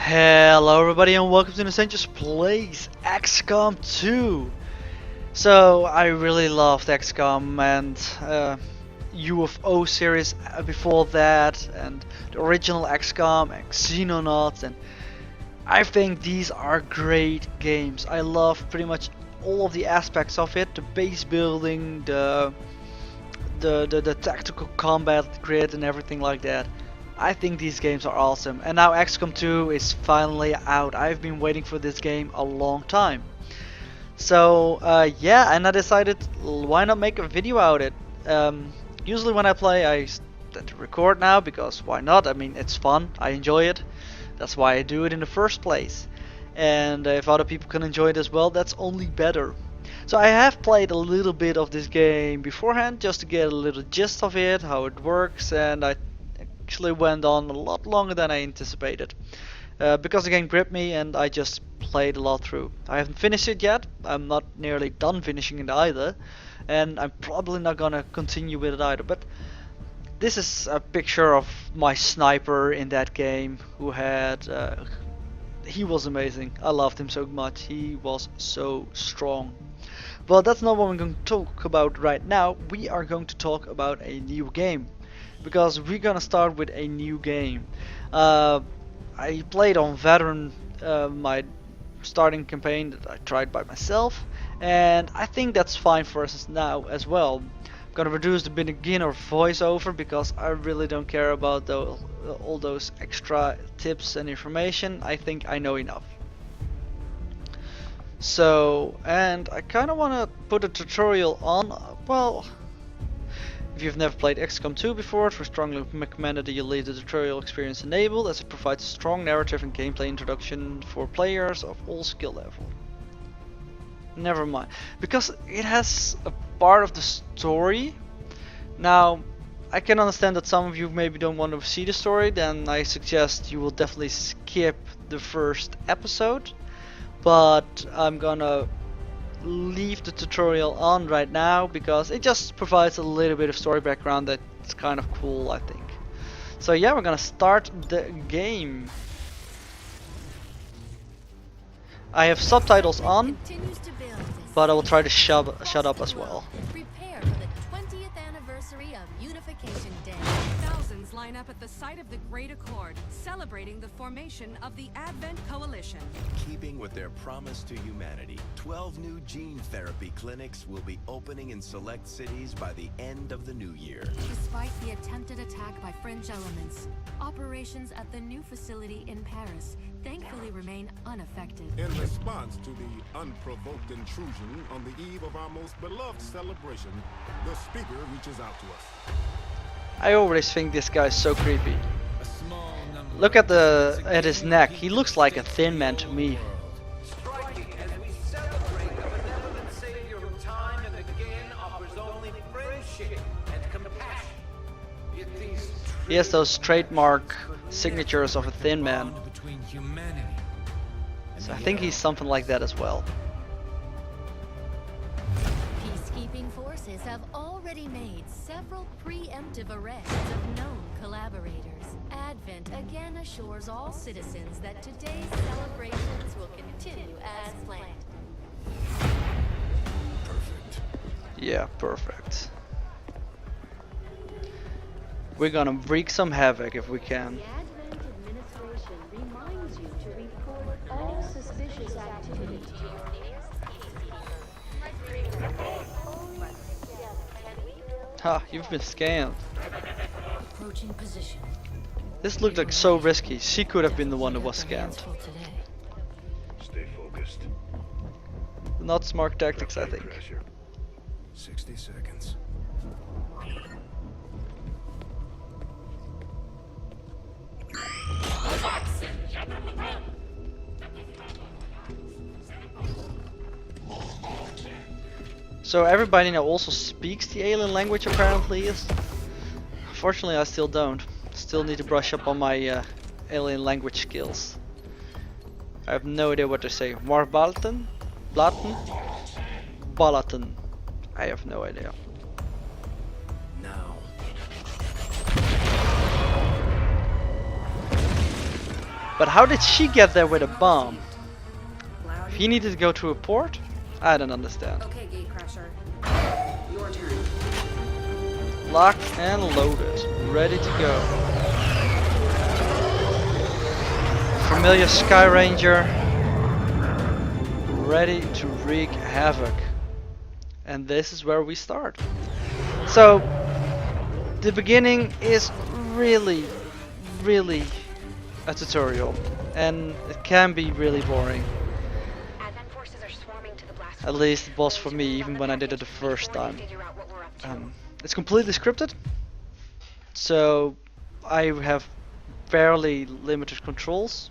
Hello everybody and welcome to Essentials Plays XCOM 2. So I really loved XCOM and UFO series before that, and the original XCOM and Xenonauts, and I think these are great games. I love pretty much all of the aspects of it, the base building, the tactical combat grid and everything like that. I think these games are awesome, and now XCOM 2 is finally out. I've been waiting for this game a long time. So yeah, and I decided why not make a video out of it. Usually when I play I tend to record now because why not? I mean, it's fun, I enjoy it. That's why I do it in the first place. And if other people can enjoy it as well, that's only better. So I have played a little bit of this game beforehand just to get a little gist of it, how it works, and I actually went on a lot longer than I anticipated. Because the game gripped me and I just played a lot through. I haven't finished it yet, I'm not nearly done finishing it either, and I'm probably not gonna continue with it either, but this is a picture of my sniper in that game who had he was amazing. I loved him so much. He was so strong. Well, that's not what we're going to talk about right now. We are going to talk about a new game, because we're gonna start with a new game. I played on veteran my starting campaign that I tried by myself, and I think that's fine for us now as well. I'm gonna reduce the beginner voiceover because I really don't care about all those extra tips and information. I think I know enough. So, and I kind of want to put a tutorial on. Well, if you've never played XCOM 2 before, we strongly recommend that you leave the tutorial experience enabled, as it provides a strong narrative and gameplay introduction for players of all skill level. Never mind, because it has a part of the story. Now, I can understand that some of you maybe don't want to see the story, then I suggest you will definitely skip the first episode. But I'm gonna leave the tutorial on right now because it just provides a little bit of story background that's kind of cool, I think. So yeah, we're gonna start the game. I have subtitles on, but I will try to shut up as well. Prepare for the 20th anniversary of Unification Day. Thousands line up at the site of the Great Accord, celebrating the formation of the Advent Coalition. Keeping with their promise to humanity, 12 new gene therapy clinics will be opening in select cities by the end of the new year. Despite the attempted attack by fringe elements, operations at the new facility in Paris thankfully remain unaffected. In response to the unprovoked intrusion on the eve of our most beloved celebration, the speaker reaches out to us. I always think this guy's so creepy. Look at his neck. He looks like a thin man to me. Striking as we celebrate the benevolent savior who time and again offers only friendship and compassion. Yet these He has those trademark signatures of a thin man. So I think he's something like that as well. Peacekeeping forces have already made several preemptive arrests of known collaborators. Advent again assures all citizens that today's celebrations will continue as planned. Perfect. Yeah, perfect. We're gonna wreak some havoc if we can. The Advent administration reminds you to report all suspicious activity. Ha, you've been scammed. Approaching position. This looked like so risky. She could have been the one that was scammed. Stay focused. Not smart tactics, I think. Pressure. 60 seconds. So everybody now also speaks the alien language apparently. Unfortunately, I still don't. Still need to brush up on my alien language skills. I have no idea what to say. Warbalten? Blatten? Balaten. I have no idea. Now. But how did she get there with a bomb? Loud. He needed to go to a port? I don't understand. Okay, Gatecrasher. Your turn. Locked and loaded. Ready to go. Familiar Sky Ranger. Ready to wreak havoc. And this is where we start. So, the beginning is really a tutorial. And it can be really boring. Advent forces are swarming to the blast. At least it was for me, even when I did it the first time. It's completely scripted, so I have fairly limited controls.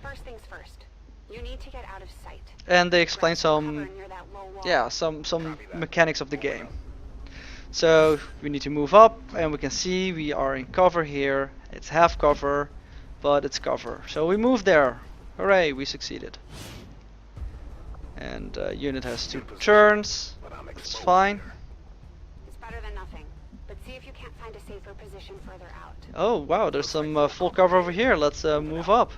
First things first. You need to get out of sight. And they explain Grab cover some, near that low wall. yeah, some mechanics of the game. So we need to move up, and we can see we are in cover here. It's half cover, but it's cover. So we move there. Hooray, we succeeded. And unit has 2 turns. That's fine. It's better than nothing. But see if you can't find a safer position further out. Oh wow, there's some full cover over here. Let's move up.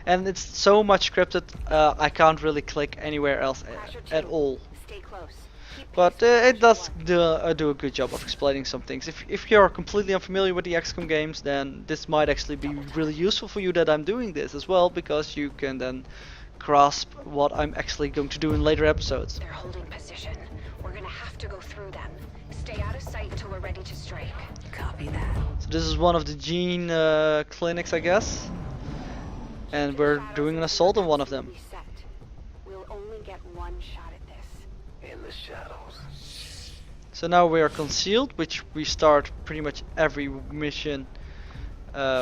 And it's so much scripted, I can't really click anywhere else at all. Stay close. Keep But pace with it does the do a good job of explaining some things. If you're completely unfamiliar with the XCOM games, then this might actually be really useful for you that I'm doing this as well, because you can then grasp what I'm actually going to do in later episodes. They're holding position. We're gonna have to go through them. Stay out of sight until we're ready to strike. Copy that. So this is one of the gene clinics, I guess. And we're doing an assault on one of them. Reset. We'll only get one shot at this. In the shadows. So now we are concealed, which we start pretty much every mission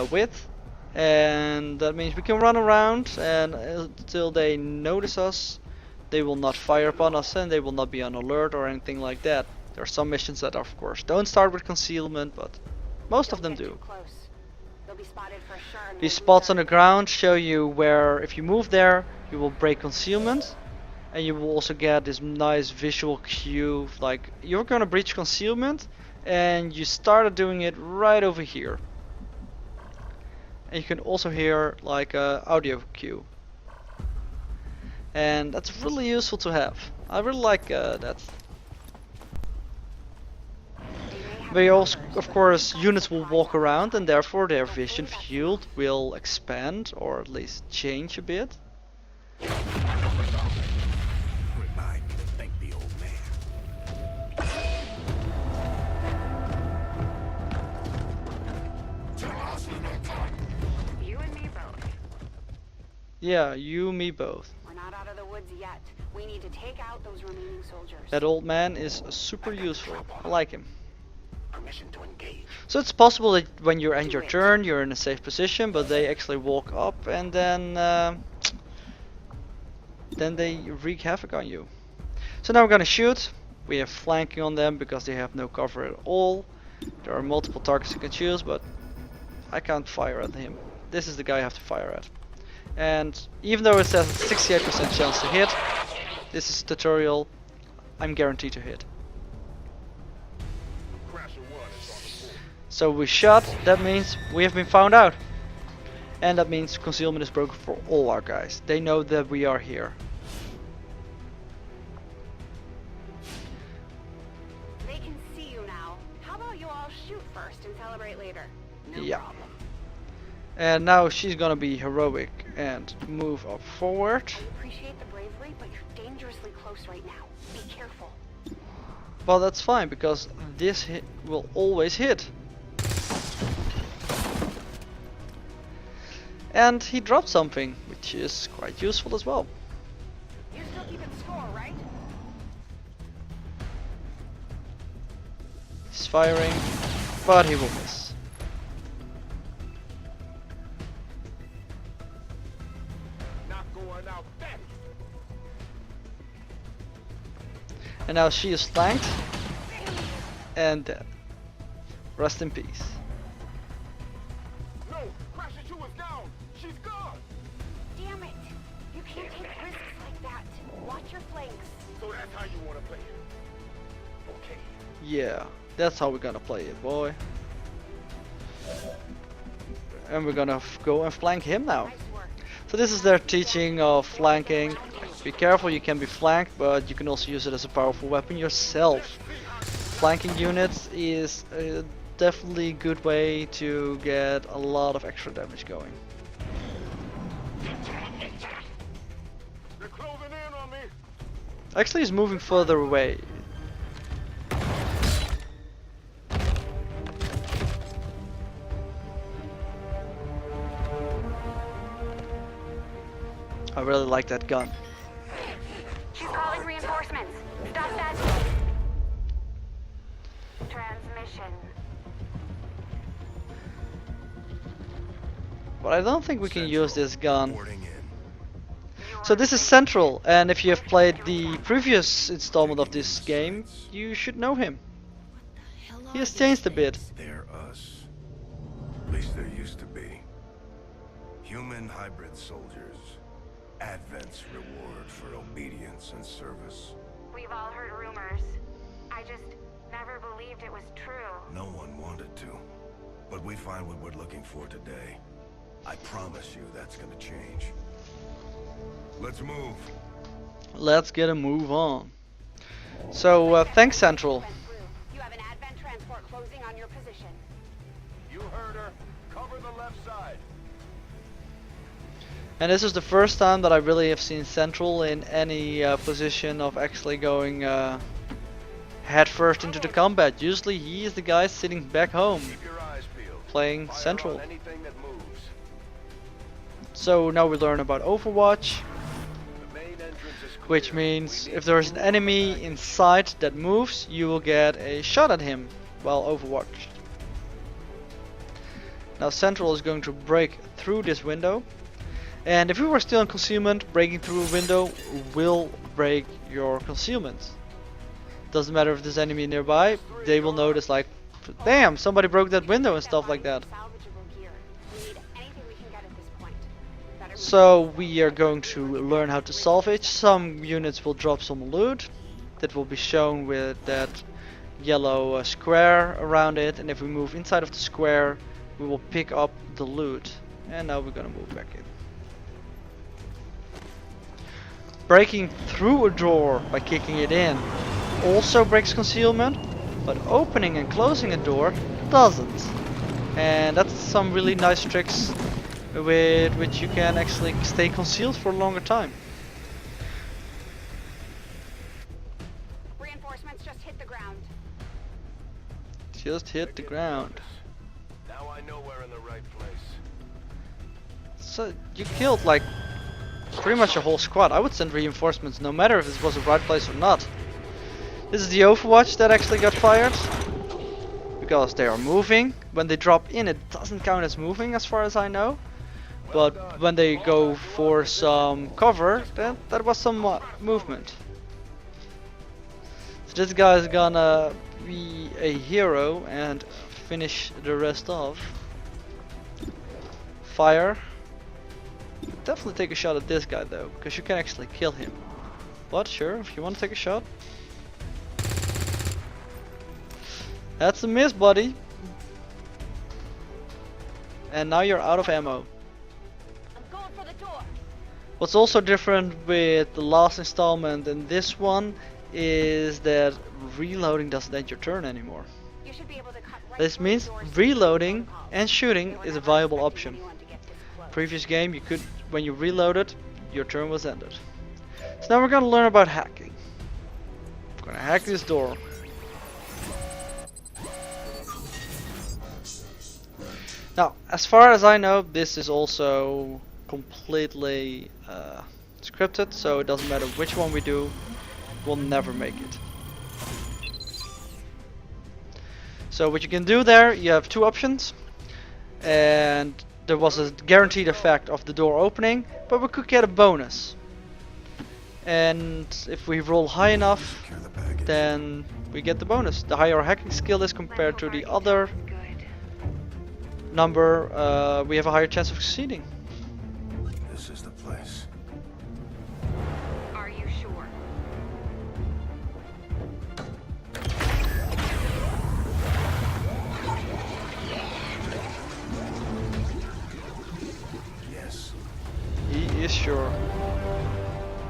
with. And that means we can run around, and until they notice us, they will not fire upon us, and they will not be on alert or anything like that. There are some missions that of course don't start with concealment, but most of them Don't get do. too close. They'll be spotted for sure. and These we'll spots lose on the our- ground show you where, if you move there, you will break concealment, and you will also get this nice visual cue, like you're gonna breach concealment, and you started doing it right over here. And you can also hear like a audio cue, and that's really useful to have. I really like that. They may have But also, numbers, of but course, we units can't will find walk them. around, and therefore their Hopefully vision that's field will expand, or at least change a bit. Remind me to thank the old man. You and me both. Yeah, you, me both. We're not out of the woods yet. We need to take out those remaining soldiers. That old man is super useful. I like him. Permission to engage. So it's possible that when you end your turn, you're in a safe position, but they actually walk up, and then they wreak havoc on you. So now we're gonna shoot. We have flanking on them because they have no cover at all. There are multiple targets you can choose, but I can't fire at him. This is the guy I have to fire at. And even though it says 68% chance to hit, this is a tutorial, I'm guaranteed to hit. So we shot, that means we have been found out. And that means concealment is broken for all our guys. They know that we are here. They can see you now. How about you all shoot first and celebrate later? No Yeah. problem. And now she's gonna be heroic and move up forward. I appreciate the bravery, but you're dangerously close right now. Be careful. Well, that's fine because this hit will always hit. And he dropped something, which is quite useful as well. You're still keeping score, right? He's firing, but he will miss. Not going out back. And now she is flanked and dead. Rest in peace. No, Crasher 2 is down. She's gone. Damn it! You can't take risks like that. Watch your flanks. So that's how you want to play it. Okay. Yeah, that's how we're gonna play it, boy. And we're gonna go and flank him now. Nice work. So this is their teaching of flanking. Be careful, you can be flanked, but you can also use it as a powerful weapon yourself. Flanking units is a definitely good way to get a lot of extra damage going. They're closing in on me. Actually, he's moving further away. I really like that gun. She's calling reinforcements. Stop that. Transmission. But I don't think we can use this gun. Boarding in. So this is Central, and if you have played the previous installment of this game, you should know him. He has changed a bit. They're us. At least there used to be. Human hybrid soldiers. Advent's reward for obedience and service. We've all heard rumors. I just never believed it was true. No one wanted to. But we find what we're looking for today. I promise you that's gonna change. Let's move. Let's get a move on. So thanks Central. You have an Advent transport closing on your position. You heard her. Cover the left side. And this is the first time that I really have seen Central in any position of actually going head first into the combat. Usually he is the guy sitting back home Keep your eyes peeled. playing Fire Central. on anything that moves. So now we learn about Overwatch, The main entrance is clear. which means We need if there is to an enemy inside that moves, you will get a shot at him while Overwatched. Now Central is going to break through this window, and if we were still in concealment, breaking through a window will break your concealment. Doesn't matter if there's enemy nearby, they will notice like, damn, somebody broke that window and stuff like that. Salvageable gear. We need anything we can get at this point. Better So we are going to learn how to salvage. Some units will drop some loot that will be shown with that yellow square around it, and if we move inside of the square we will pick up the loot. And now we're gonna move back in. Breaking through a door by kicking it in also breaks concealment, but opening and closing a door doesn't. And that's some really nice tricks with which you can actually stay concealed for a longer time. Reinforcements just hit the ground. Just hit the ground. Now I know we're in the right place. So you killed like pretty much a whole squad. I would send reinforcements no matter if it was the right place or not. This is the Overwatch that actually got fired, because they are moving. When they drop in, it doesn't count as moving as far as I know. But when they go for some cover, then that was some movement. So this guy is gonna be a hero and finish the rest off. Fire. Definitely take a shot at this guy though, because you can actually kill him. But sure, if you want to take a shot. That's a miss, buddy. And now you're out of ammo. I'm going for the door. What's also different with the last installment and this one is that reloading doesn't end your turn anymore. You should be able to cut right This through means the doors. reloading and shooting They were is a never viable expecting option. anyone to get this close. Previous game, you could, when you reloaded, your turn was ended. So now we're gonna learn about hacking. I'm gonna hack this door. Now, as far as I know, this is also completely scripted, so it doesn't matter which one we do, we'll never make it. So what you can do there, you have two options, and there was a guaranteed effect of the door opening, but we could get a bonus. And if we roll high enough, Secure the package. then we get the bonus. The higher our hacking skill is compared to the other number, we have a higher chance of succeeding. This is the place. Are you sure? is sure.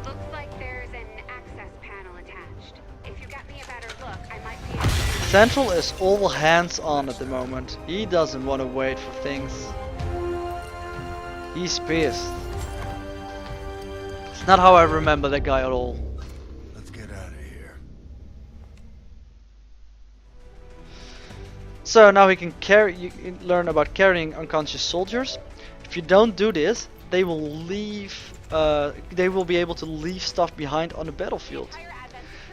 Looks like there's an access panel attached. If you got me a better look, I might be able to... Central is all hands on at the moment. He doesn't want to wait for things. He's pissed. It's not how I remember that guy at all. Let's get out of here. So now he can carry. You can learn about carrying unconscious soldiers. If you don't do this, they will leave. They will be able to leave stuff behind on the battlefield.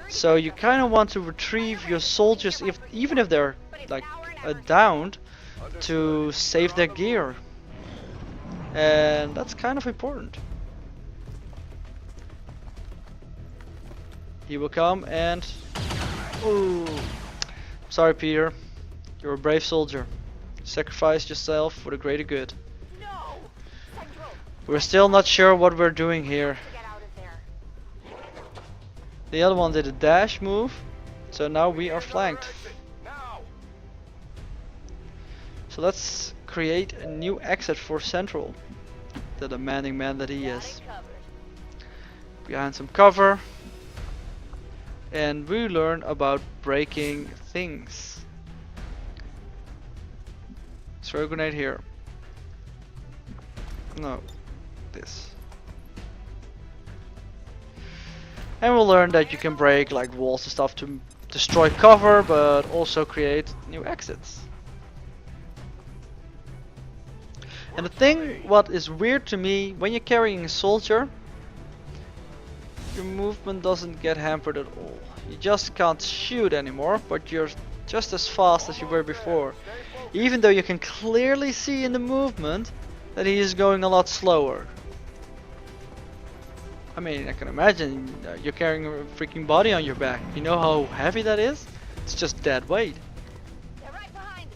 So you kind of want to retrieve your soldiers, even if they're like downed, to save their gear, and that's kind of important. He will come and... Ooh. Sorry, Peter. You're a brave soldier. Sacrifice yourself for the greater good. No! Central! We're still not sure what we're doing here. Get out of there. The other one did a dash move, so now we are flanked. So let's create a new exit for Central. The demanding man that he is. Behind some cover. And we learn about breaking things. Throw a grenade here. No, this. And we'll learn that you can break like walls and stuff to destroy cover, but also create new exits. And the thing what is weird to me, when you're carrying a soldier, your movement doesn't get hampered at all. You just can't shoot anymore, but you're just as fast as you were before. Even though you can clearly see in the movement that he is going a lot slower. I mean, I can imagine you're carrying a freaking body on your back. You know how heavy that is? It's just dead weight. They're right behind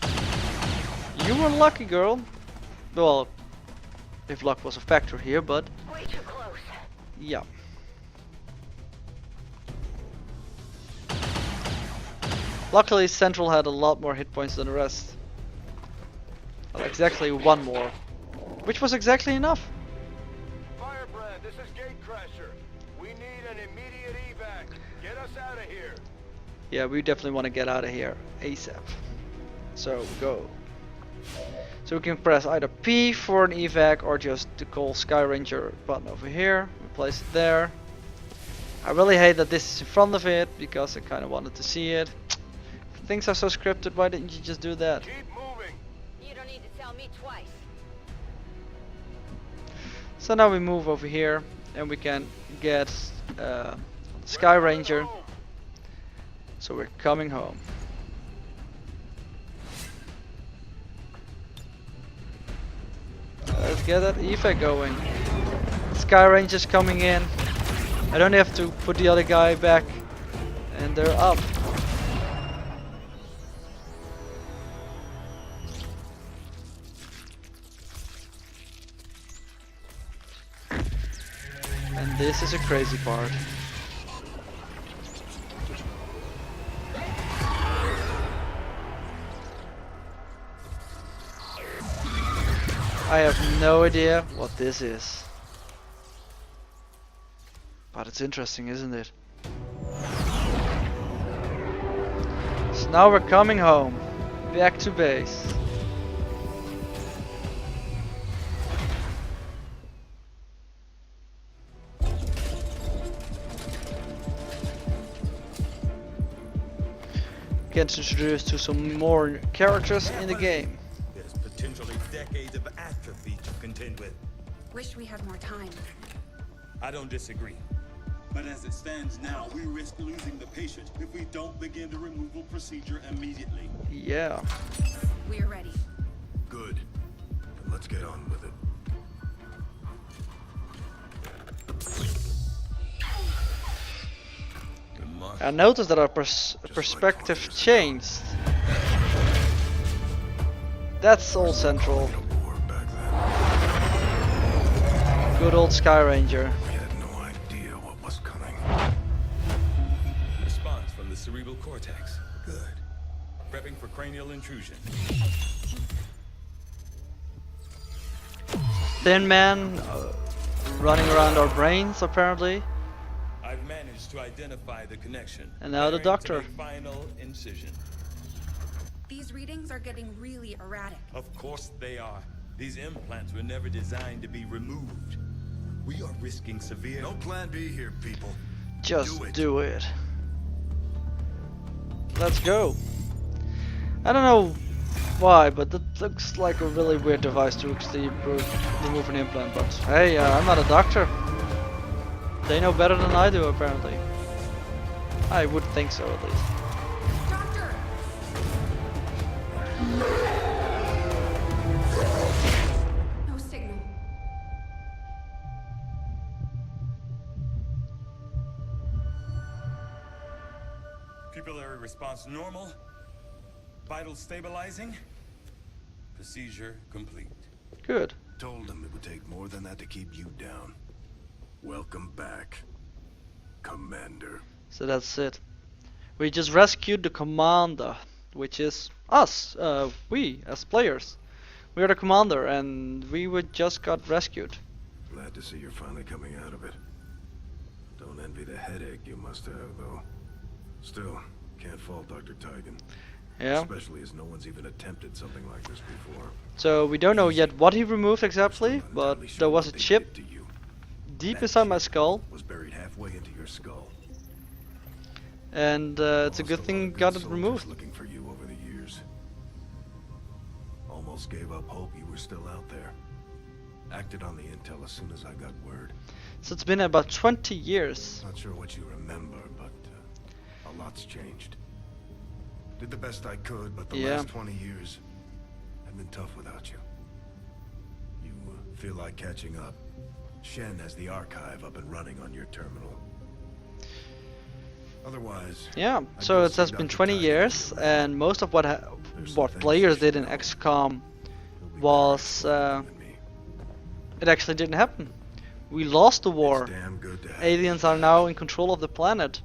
us. You were lucky, girl. Well, if luck was a factor here, but Way too close. yeah. Luckily, Central had a lot more hit points than the rest. Well, exactly one more, which was exactly enough. Firebrand, this is Gatecrasher. We need an immediate evac. Get us out of here. Yeah, we definitely want to get out of here ASAP. So go. So we can press either P for an evac or just to call Sky Ranger button over here. We place it there. I really hate that this is in front of it because I kind of wanted to see it. If things are so scripted, why didn't you just do that? Keep moving. You don't need to tell me twice. So now we move over here and we can get Sky Ranger. So we're coming home. Let's get that evac going. Sky Ranger's coming in. I don't have to put the other guy back. And they're up. And this is a crazy part. I have no idea what this is. But it's interesting, isn't it? So now we're coming home. Back to base. Get introduced to some more characters in the game. There's potentially decades of atrophy to contend with. Wish we had more time. I don't disagree. But as it stands now, we risk losing the patient if we don't begin the removal procedure immediately. Yeah. We're ready. Good. Then let's get on with it. I noticed that our perspective changed. That's all Central. Good old Sky Ranger. We had no idea what was coming. Response from the cerebral cortex. Good. Prepping for cranial intrusion. Thin Man running around our brains apparently. I've managed to identify the connection. And now the Preparing to doctor. make final incision. These readings are getting really erratic. Of course they are. These implants were never designed to be removed. We are risking severe... No plan B here, people. Just do it. Let's go. I don't know why, but that looks like a really weird device to actually remove an implant. But hey, I'm not a doctor. They know better than I do, apparently. I would think so, at least. Doctor! No signal. Pupillary response normal. Vital stabilizing. Procedure complete. Good. Told them it would take more than that to keep you down. Welcome back, Commander. So that's it. We just rescued the commander, which is us. We as players. We are the commander, and we were just got rescued. Glad to see you're finally coming out of it. Don't envy the headache you must have, though. Still, can't fault Dr. Tigan. Yeah. Especially as no one's even attempted something like this before. So we don't know yet what he removed exactly, but there was a chip deep inside my skull, was buried halfway into your skull. and it's a good thing we got it removed. Looking for you over the years. Almost gave up hope you were still out there. Acted on the intel as soon as I got word. So it's been about 20 years. Not sure what you remember, but a lot's changed. Did the best I could, but the last 20 years have been tough without you. You feel like catching up. Shen has the archive up and running on your terminal. Otherwise, Yeah, so it has been 20 years, and most of what players did in XCOM was it actually didn't happen. We lost the war. Aliens are now in control of the planet.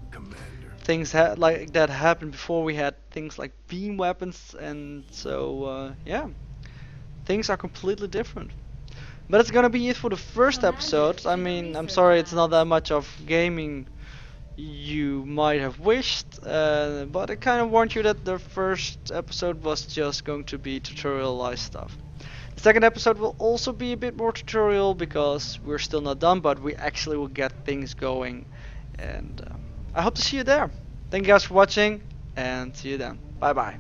Things like that happened before. We had things like beam weapons, and so yeah, things are completely different. But it's gonna be it for the first episode. I mean, I'm sorry it's not that much of gaming you might have wished, but I kind of warned you that the first episode was just going to be tutorialized stuff. The second episode will also be a bit more tutorial because we're still not done, but we actually will get things going, and I hope to see you there. Thank you guys for watching, and see you then. Bye bye.